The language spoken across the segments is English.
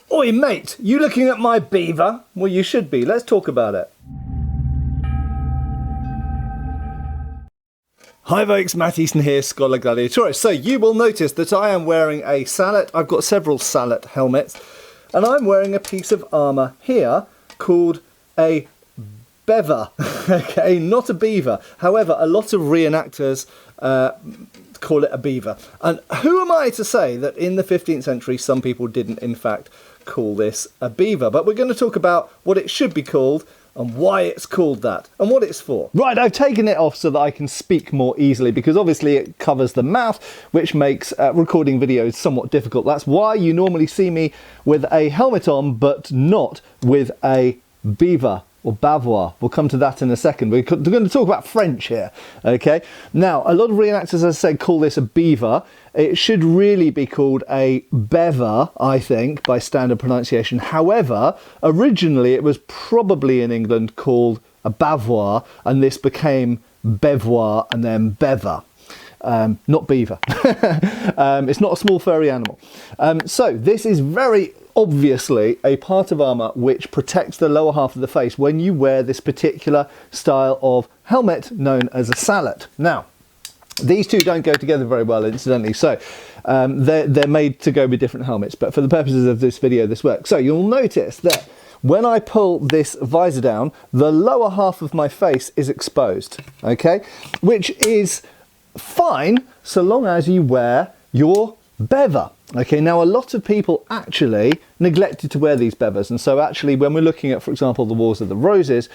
Oi mate, you looking at my beaver? Well, you should be. Let's talk about it. Hi folks, Matt Easton here, Schola Gladiatoria. So you will notice that I am wearing a sallet. I've got several sallet helmets, and I'm wearing a piece of armour here called a BEVOR. Okay, not a beaver. However, a lot of reenactors call it a beaver. And who am I to say that in the 15th century some people didn't in fact call this a beaver? But we're going to talk about what it should be called and why it's called that, and what it's for. Right, I've taken it off so that I can speak more easily, because obviously it covers the mouth, which makes recording videos somewhat difficult. That's why you normally see me with a helmet on, but not with a beaver or BEVOR. We'll come to that in a second. We're going to talk about French here, okay? Now, a lot of reenactors, as I said, call this a beaver. It should really be called a BEVOR, I think, by standard pronunciation. However, originally it was probably in England called a BAVOIR, and this became BEVOIR and then BEVOR. Not beaver. It's not a small furry animal. So this is very obviously a part of armour which protects the lower half of the face when you wear this particular style of helmet known as a sallet. Now, these two don't go together very well, incidentally, so they're made to go with different helmets, but for the purposes of this video this works. So you'll notice that when I pull this visor down, the lower half of my face is exposed, okay, which is fine so long as you wear your BEVOR. Okay, now a lot of people actually neglected to wear these BEVORs, and so actually when we're looking at, for example, the Wars of the Roses,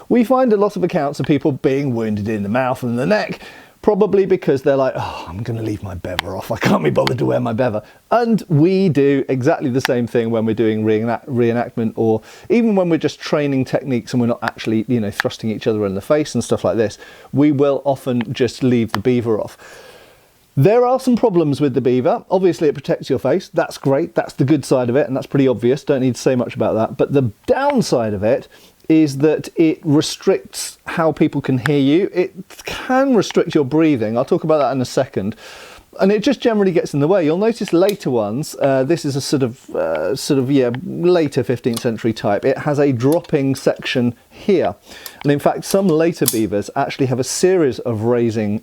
we find a lot of accounts of people being wounded in the mouth and the neck, probably because they're like, oh, I'm going to leave my BEVOR off, I can't be bothered to wear my BEVOR. And we do exactly the same thing when we're doing reenactment, or even when we're just training techniques and we're not actually, you know, thrusting each other in the face and stuff like this. We will often just leave the BEVOR off. There are some problems with the BEVOR. Obviously it protects your face, that's great, that's the good side of it, and that's pretty obvious, don't need to say much about that. But the downside of it is that it restricts how people can hear you. It can restrict your breathing, I'll talk about that in a second. And it just generally gets in the way. You'll notice later ones, this is a sort of later 15th century type. It has a dropping section here. And in fact, some later beavers actually have a series of raising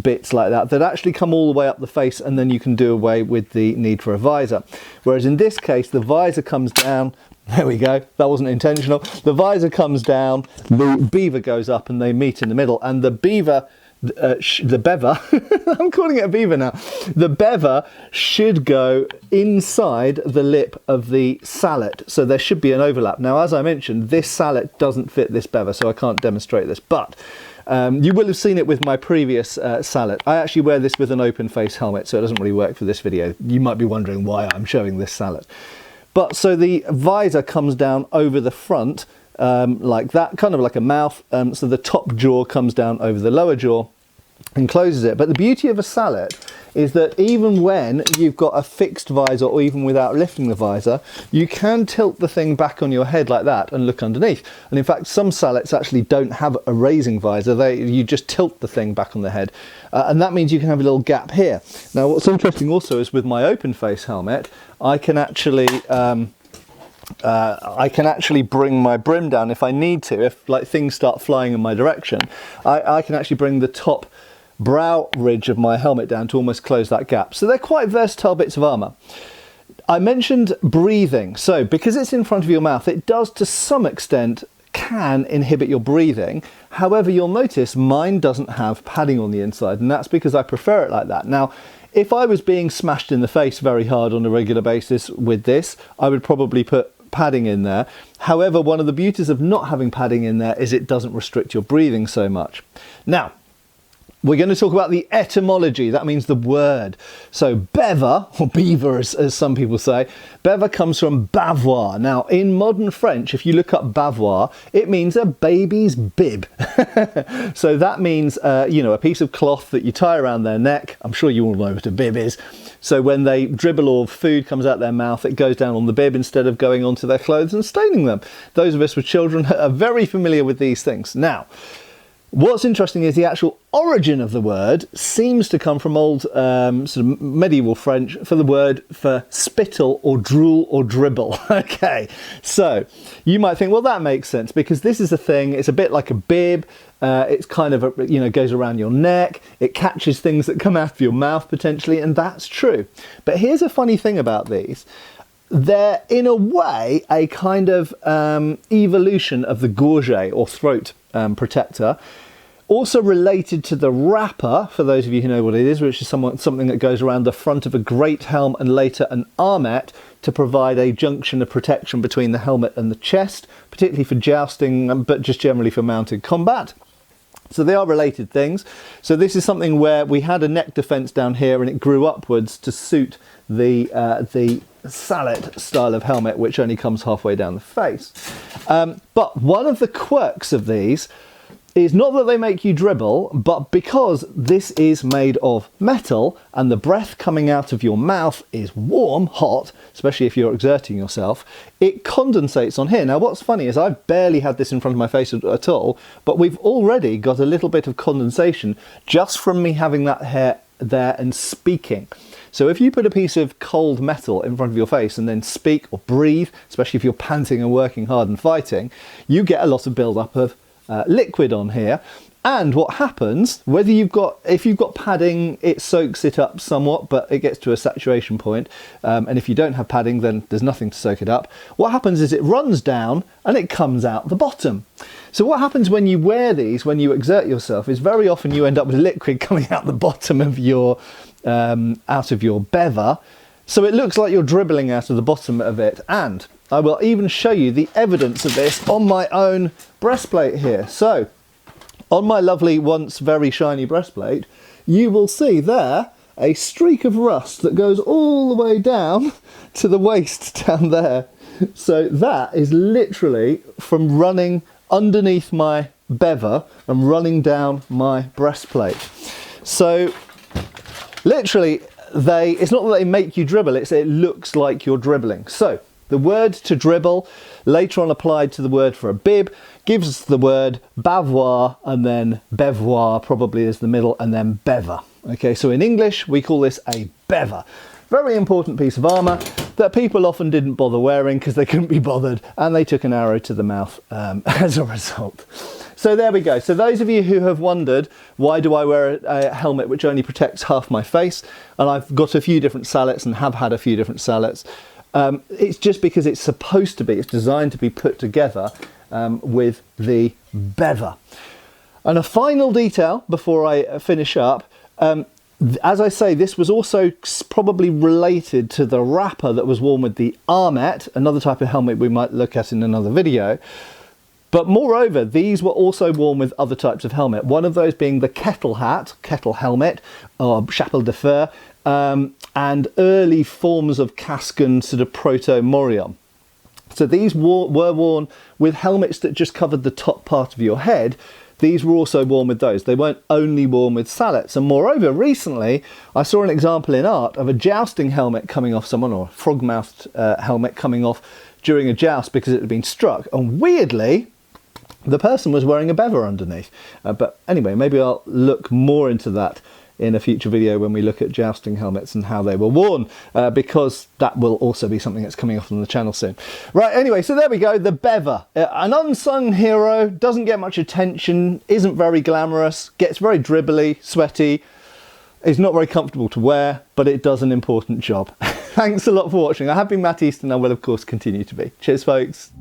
bits like that actually come all the way up the face, and then you can do away with the need for a visor. Whereas in this case, the visor comes down. There we go, that wasn't intentional. The visor comes down, the beaver goes up, and they meet in the middle. And the beaver, the BEVOR, I'm calling it a beaver now. The BEVOR should go inside the lip of the sallet, so there should be an overlap. Now, as I mentioned, this sallet doesn't fit this BEVOR, so I can't demonstrate this, but you will have seen it with my previous sallet. I actually wear this with an open face helmet, so it doesn't really work for this video. You might be wondering why I'm showing this sallet. But so the visor comes down over the front like that, kind of like a mouth, so the top jaw comes down over the lower jaw and closes it. But the beauty of a sallet is that even when you've got a fixed visor, or even without lifting the visor, you can tilt the thing back on your head like that and look underneath. And in fact, some sallets actually don't have a raising visor. You just tilt the thing back on the head, and that means you can have a little gap here. Now, what's interesting also is with my open face helmet, I can actually bring my brim down if I need to. If like things start flying in my direction, I can actually bring the top brow ridge of my helmet down to almost close that gap. So they're quite versatile bits of armour. I mentioned breathing. So because it's in front of your mouth, it does to some extent can inhibit your breathing. However, you'll notice mine doesn't have padding on the inside, and that's because I prefer it like that. Now, if I was being smashed in the face very hard on a regular basis with this, I would probably put padding in there. However, one of the beauties of not having padding in there is it doesn't restrict your breathing so much. Now, we're going to talk about the etymology. That means the word. So BEVOR, or beaver as some people say, BEVOR comes from BAVOIR. Now, in modern French, if you look up BAVOIR, it means a baby's bib. So that means, you know, a piece of cloth that you tie around their neck. I'm sure you all know what a bib is. So when they dribble or food comes out their mouth, it goes down on the bib instead of going onto their clothes and staining them. Those of us with children are very familiar with these things. Now, What's interesting is the actual origin of the word seems to come from old sort of medieval French for the word for spittle or drool or dribble. Okay, so you might think, well, that makes sense because this is a thing. It's a bit like a bib. It's kind of, goes around your neck. It catches things that come out of your mouth potentially, and that's true. But here's a funny thing about these. They're, in a way, a kind of evolution of the gorget or throat protector. Also related to the wrapper, for those of you who know what it is, which is something that goes around the front of a great helm and later an armet to provide a junction of protection between the helmet and the chest, particularly for jousting, but just generally for mounted combat. So they are related things. So this is something where we had a neck defence down here and it grew upwards to suit the sallet style of helmet, which only comes halfway down the face. But one of the quirks of these is not that they make you dribble, but because this is made of metal and the breath coming out of your mouth is warm, hot, especially if you're exerting yourself, it condensates on here. Now what's funny is I've barely had this in front of my face at all, but we've already got a little bit of condensation just from me having that hair there and speaking. So if you put a piece of cold metal in front of your face and then speak or breathe, especially if you're panting and working hard and fighting, you get a lot of build-up of liquid on here. And what happens, if you've got padding, it soaks it up somewhat, but it gets to a saturation point. And if you don't have padding, then there's nothing to soak it up. What happens is it runs down and it comes out the bottom. So what happens when you wear these, when you exert yourself, is very often you end up with liquid coming out the bottom of your BEVOR. So it looks like you're dribbling out of the bottom of it. And I will even show you the evidence of this on my own breastplate here. So on my lovely, once very shiny breastplate, you will see there a streak of rust that goes all the way down to the waist down there. So that is literally from running underneath my BEVOR and running down my breastplate. So literally, it's not that they make you dribble, it looks like you're dribbling. So the word to dribble, later on applied to the word for a bib, gives us the word bavoir, and then bevoir probably is the middle, and then BEVOR. Okay, so in English we call this a BEVOR. Very important piece of armour that people often didn't bother wearing because they couldn't be bothered, and they took an arrow to the mouth as a result. So there we go. So those of you who have wondered, why do I wear a helmet which only protects half my face? And I've got a few different sallets and have had a few different sallets. It's just because it's supposed to be, it's designed to be put together with the BEVOR. And a final detail before I finish up, as I say, this was also probably related to the wrapper that was worn with the armet, another type of helmet we might look at in another video. But moreover, these were also worn with other types of helmet. One of those being the kettle hat, kettle helmet, or chapeau de feu, and early forms of Cascan sort of proto-morion. So these were worn with helmets that just covered the top part of your head. These were also worn with those. They weren't only worn with sallets. And moreover, recently, I saw an example in art of a jousting helmet coming off someone, or a frog-mouthed helmet coming off during a joust because it had been struck. And weirdly, the person was wearing a BEVOR underneath. But anyway, maybe I'll look more into that in a future video when we look at jousting helmets and how they were worn, because that will also be something that's coming up on the channel soon. Right, anyway, so there we go, the BEVOR. An unsung hero, doesn't get much attention, isn't very glamorous, gets very dribbly, sweaty, is not very comfortable to wear, but it does an important job. Thanks a lot for watching. I have been Matt Easton, and I will of course continue to be. Cheers, folks.